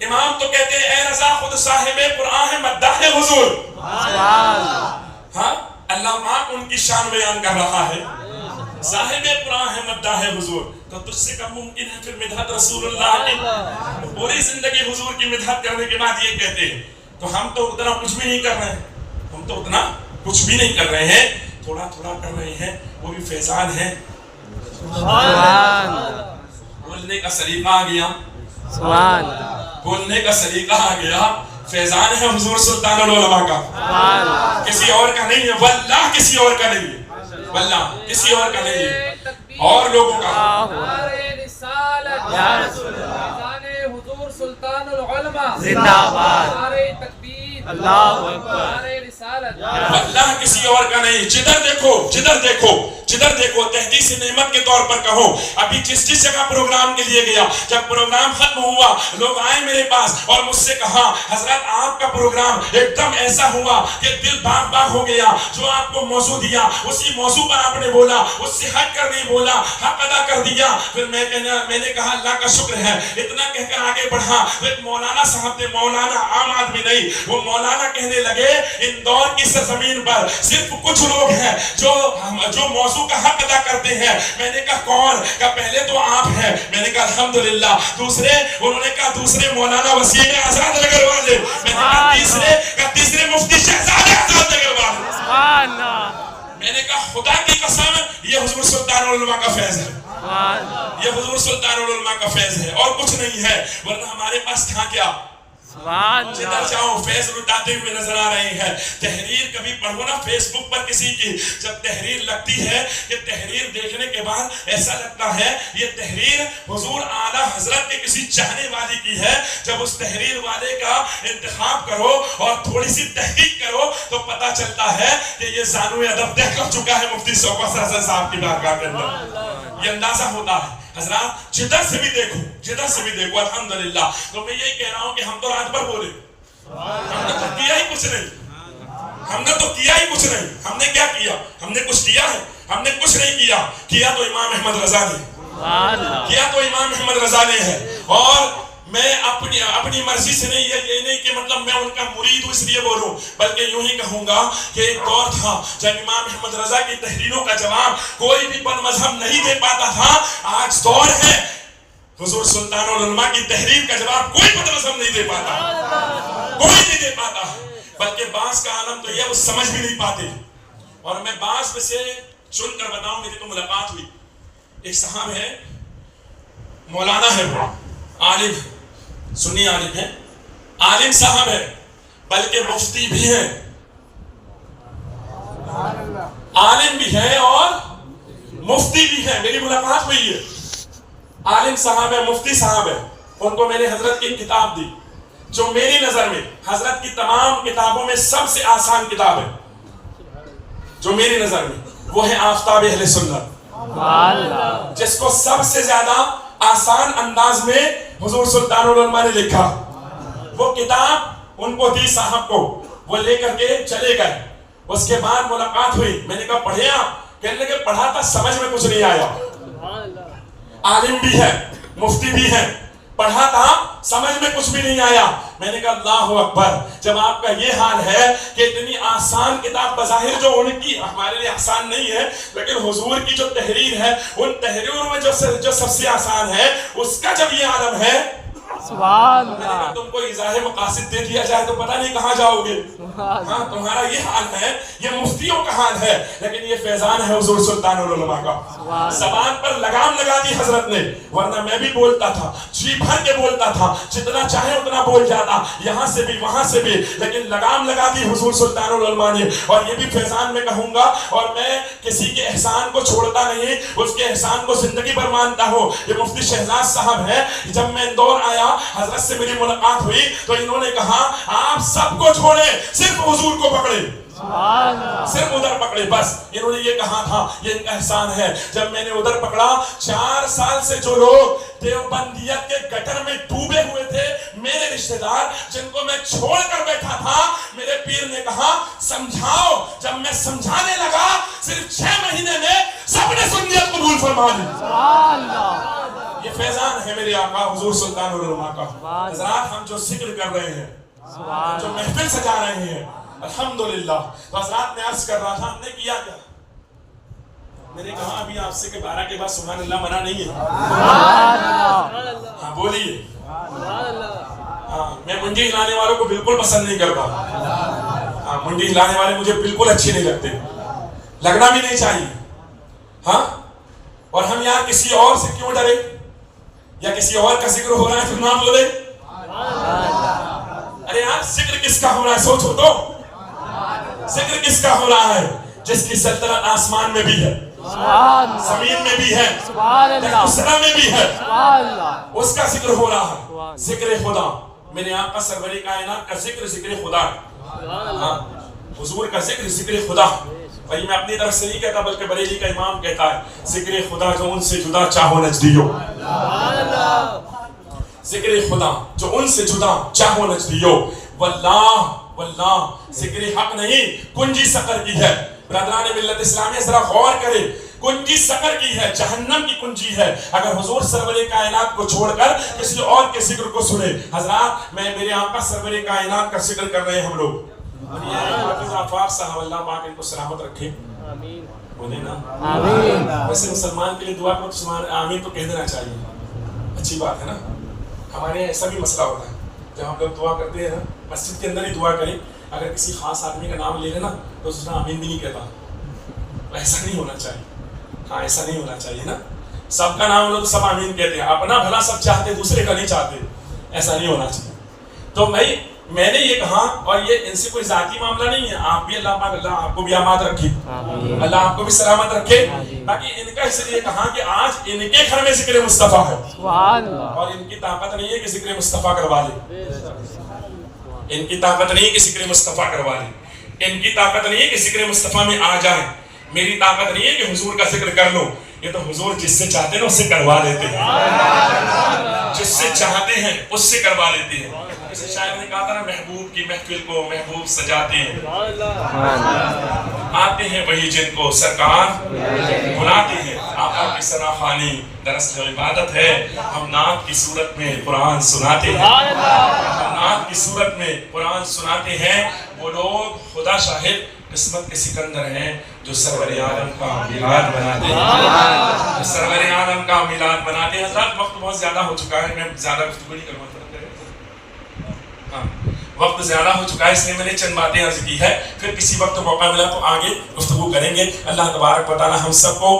امام تو کہتے ہیں اے رضا خود صاحب قرآن ہے مداح حضور. ہاں اللہ پاک ان کی شان بیان کر رہا ہے. صاحب قرآن ہے مداح حضور. تو تجھ سے کم ممکن ہے پھر مدحت رسول اللہ کی پوری زندگی حضور کی مدحت کرنے کے بعد یہ کہتے ہیں. تو ہم تو اتنا کچھ بھی نہیں کر رہے ہیں. ہم تو اتنا کچھ بھی نہیں کر رہے ہیں, تھوڑا تھوڑا کر رہے ہیں, وہ بھی فیضان ہے. بولنے کا سلیقہ آ گیا, بولنے کا سلیقہ آ گیا. فیضان ہے حضور سلطان العلماء کا, کسی اور کا نہیں ہے. واللہ کسی اور کا نہیں ہے, واللہ کسی اور کا نہیں ہے. اور لوگوں کا حضور سلطان العلماء زندہ باد. نعرہ تکبیر اللہ اکبر. نعرہ رسالت. واللہ کسی اور کا نہیں. جدھر دیکھو جدھر دیکھو جدھر دیکھو تحدیث نعمت کے طور پر کہو. ابھی جس جگہ پروگرام کے لیے گیا, جب پروگرام ختم ہوا لوگ آئے میرے پاس اور مجھ سے کہا حضرت آپ کا پروگرام ایک دم ایسا ہوا کہ دل باغ باغ ہو گیا. جو آپ کو موضوع دیا اسی موضوع پر آپ نے بولا, اس سے ہٹ کر نہیں بولا, حق ادا کر دیا. پھر میں نے کہا اللہ کا شکر ہے. اتنا کہہ کر آگے بڑھا. ایک مولانا صاحب تھے, مولانا عام آدمی نہیں, وہ مولانا کہنے لگے اندور کی سرزمین پر صرف کچھ لوگ ہیں جو موضوع کا حق ادا کرتے ہیں. میں نے کہا کون؟ کہا پہلے تو آپ ہیں. میں نے کہا الحمدللہ. دوسرے؟ انہوں نے کہا دوسرے مولانا وسیم آزاد نگر والے. میں نے کہا تیسرے؟ کہا تیسرے مفتی شہزاد آزاد نگر والے. سبحان اللہ. میں نے کہا خدا کی قسم یہ حضور سلطان العلماء کا فیض ہے, یہ حضور سلطان العلماء کا فیض ہے اور کچھ نہیں ہے. ورنہ ہمارے پاس تھا کیا؟ جدھر جاؤ فیض لٹاتے ہوئے نظر آ رہے ہیں. تحریر کبھی پڑھو نا فیس بک پر کسی کی, جب تحریر لگتی ہے کہ تحریر دیکھنے کے بعد ایسا لگتا ہے یہ تحریر حضور اعلیٰ حضرت کے کسی چاہنے والی کی ہے. جب اس تحریر والے کا انتخاب کرو اور تھوڑی سی تحقیق کرو تو پتا چلتا ہے کہ یہ زانو ادب طے کر چکا ہے مفتی شوکت حسن صاحب کی بارگاہ کے اندر. یہ اندازہ ہوتا ہے حضرات. جدھر سے بھی دیکھو جدھر سے بھی دیکھو الحمدللہ. تو میں یہی کہہ رہا ہوں کہ ہم تو رات بھر بولے, ہم نے تو کیا ہی کچھ نہیں, ہم نے تو کیا ہی کچھ نہیں. ہم نے کیا کیا؟ ہم نے کچھ کیا ہے؟ ہم نے کچھ نہیں کیا. کیا تو امام احمد رضا نے, کیا تو امام احمد رضا نے ہے. اور میں اپنی مرضی سے نہیں, یہ نہیں کہ مطلب میں ان کا مرید ہوں اس لیے بولوں, بلکہ یوں ہی کہوں گا کہ ایک دور تھا جب امام احمد رضا کی تحریروں کا جواب کوئی بھی بد مذہب نہیں دے پاتا تھا. آج دور ہے حضور سلطان العلماء کی تحریر کا جواب کوئی بد مذہب نہیں دے پاتا, کوئی نہیں دے پاتا. بلکہ بعض کا عالم تو یہ وہ سمجھ بھی نہیں پاتے. اور میں بعض میں سے چن کر بتاؤں, میری تو ملاقات ہوئی. ایک صاحب ہے, مولانا ہے, وہ عالم, سنی عالم ہے, عالم صاحب ہے, بلکہ مفتی بھی ہے, عالم بھی ہے اور مفتی بھی ہے. میری ملاقات ہوئی ہے. عالم صاحب ہے, مفتی صاحب ہے. ان کو میں نے حضرت کی کتاب دی جو میری نظر میں حضرت کی تمام کتابوں میں سب سے آسان کتاب ہے, جو میری نظر میں وہ ہے آفتاب اہل سنت, جس کو سب سے زیادہ آسان انداز میں حضور سلطان العلماء نے لکھا. وہ کتاب ان کو دی صاحب کو, وہ لے کر کے چلے گئے. اس کے بعد ملاقات ہوئی. میں نے کہا پڑھے آپ؟ کہنے لگے پڑھا تھا, سمجھ میں کچھ نہیں آیا. عالم بھی ہے, مفتی بھی ہے, پڑھا تھا, سمجھ میں کچھ بھی نہیں آیا. میں نے کہا اللہ اکبر. جب آپ کا یہ حال ہے کہ اتنی آسان کتاب بظاہر جو ان کی ہمارے لیے آسان نہیں ہے, لیکن حضور کی جو تحریر ہے ان تحریروں میں جو سب سے آسان ہے اس کا جب یہ عالم ہے, سبحان اللہ. تم کو اظہار مقاصد دے دیا جائے تو پتہ نہیں کہاں جاؤ گے. ہاں تمہارا یہ حال ہے, یہ مفتیوں کا حال ہے, لیکن یہ فیضان ہے حضور سلطان العلماء کا. زبان پر لگام لگا دی حضرت نے, ورنہ میں بھی بولتا تھا, جی بھر کے بولتا تھا, جتنا چاہے اتنا بول جاتا, یہاں سے بھی وہاں سے بھی, لیکن لگام لگا دی حضور سلطان العلماء نے. اور یہ بھی فیضان میں کہوں گا, اور میں کسی کے احسان کو چھوڑتا نہیں, اس کے احسان کو زندگی پر مانتا ہوں. یہ مفتی شہزاد صاحب ہے. جب میں اندور آیا, حضرت سے میری ملاقات ہوئی تو انہوں نے کہا آپ سب کو چھوڑیں, صرف حضور کو پکڑیں, صرف ادھر پکڑے بس. انہوں نے یہ کہا تھا, یہ ان کا احسان ہے. جب میں نے ادھر پکڑا, 4 سال سے جو لوگ دیوبندیت کے گٹر میں ڈوبے ہوئے تھے, میرے رشتہ دار, جن کو میں چھوڑ کر بیٹھا تھا, میرے پیر نے کہا سمجھاؤ. جب میں سمجھانے لگا, صرف 6 مہینے میں سب نے سنیت قبول فرما لی. یہ فیضان ہے میرے آقا حضور سلطان العلماء کا. حضرات ہم جو ذکر کر رہے ہیں, جو محفل سجا رہے ہیں, الحمدللہ. تو حضرات میں عرض کر رہا تھا ہم نے کیا کیا؟ میں نے کہا ابھی آپ سے کہ 12 کے بعد سبحان اللہ منع نہیں ہے. ہاں بولیے. ہاں میں منڈی ہلانے والوں کو بالکل پسند نہیں کرتا. ہاں منڈی ہلانے والے مجھے بالکل اچھے نہیں لگتے, لگنا بھی نہیں چاہیے. ہاں اور ہم یار کسی اور سے کیوں ڈرے, یا کسی اور کا ذکر ہو رہا ہے تو نام لو دے. ارے یار ذکر کس کا ہو رہا ہے سوچو تو. ذکر کس کا ہو رہا ہے جس کی سلطنت آسمان میں بھی ہے, زمین میں بھی ہے, سرا میں بھی ہے, اس کا ذکر ہو رہا ہے. ذکر خدا میرے آقا سرور کائنات کا ذکر ذکر خدا. حضور کا ذکر ذکر خدا. بھائی میں اپنی طرف سے نہیں کہتا بلکہ بریلی کا امام کہتا ہے ذکر خدا جو ان سے جدا چاہو نجدیو. ذکر خدا جو ان سے جدا چاہو نجدیو. واللہ واللہ ذکر حق نہیں کنجی سقر کی ہے. برادران ملت اسلامیہ ذرا غور کرے, کنجی سقر کی ہے, جہنم کی کنجی ہے اگر حضور سرور کائنات کو چھوڑ کر کسی اور کے ذکر کو سنے. حضرات میں میرے آقا سرور کائنات کا ذکر کر رہے ہیں ہم لوگ. اور یہ حافظ عفاف صاحب اللہ پاک ان کو سلامت رکھے. آمین بولے نا آمین. ویسے مسلمان کے لیے دعا کرو تو آمین تو کہہ دینا چاہیے, اچھی بات ہے نا. ہمارے یہاں ایسا بھی مسئلہ ہوتا ہے جب ہم لوگ دعا کرتے ہیں نا مسجد کے اندر ہی دعا کریں, اگر کسی خاص آدمی کا نام لے لے نا تو اس نے آمین بھی نہیں کہتا. ایسا نہیں ہونا چاہیے. ہاں ایسا نہیں ہونا چاہیے نا. سب کا نام لو تو سب آمین کہتے ہیں, اپنا بھلا سب چاہتے دوسرے کا نہیں چاہتے. ایسا نہیں ہونا چاہیے. تو میں نے یہ کہا, اور یہ ان سے کوئی ذاتی معاملہ نہیں ہے, آپ بھی اللہ پاک اللہ آپ کو بھی آماد رکھے, اللہ آپ کو بھی سلامت رکھے. باقی ان کا اس لیے کہا کہ آج ان کے گھر میں ذکر مصطفیٰ ہے اور ان کی طاقت نہیں ہے کہ ذکر مصطفیٰ کروا لے. ان کی طاقت نہیں ہے کہ ذکر مصطفیٰ کروا لے. ان کی طاقت نہیں ہے کہ ذکر مصطفیٰ میں آ جائیں. میری طاقت نہیں ہے کہ حضور کا ذکر کر لو. یہ تو حضور جس سے چاہتے ہیں اس سے کروا دیتے ہیں, جس سے چاہتے ہیں اس سے کروا لیتے ہیں. جیسے شاعر نے کہا تھا نا محبوب کی محفل کو محبوب سجاتے ہیں, آتے ہیں وہی جن کو سرکار بلاتے ہیں. آقا کی سراخانی دراصل عبادت ہے. ہم نعت کی صورت میں قرآن سناتے ہیں, ہم نعت کی صورت میں قرآن سناتے ہیں. وہ لوگ خدا شاہد قسمت کے سکندر ہیں جو سرور عالم کا میلاد بناتے ہیں, سرور عالم کا میلاد بناتے ہیں. حضرات وقت بہت زیادہ ہو چکا ہے, میں زیادہ گفتگو نہیں کروں. ہاں وقت زیادہ ہو چکا ہے اس لیے میں نے چند باتیں عرض کی ہے. پھر کسی وقت موقع ملا تو آگے گفتگو کریں گے. اللہ تبارک و تعالی ہم سب کو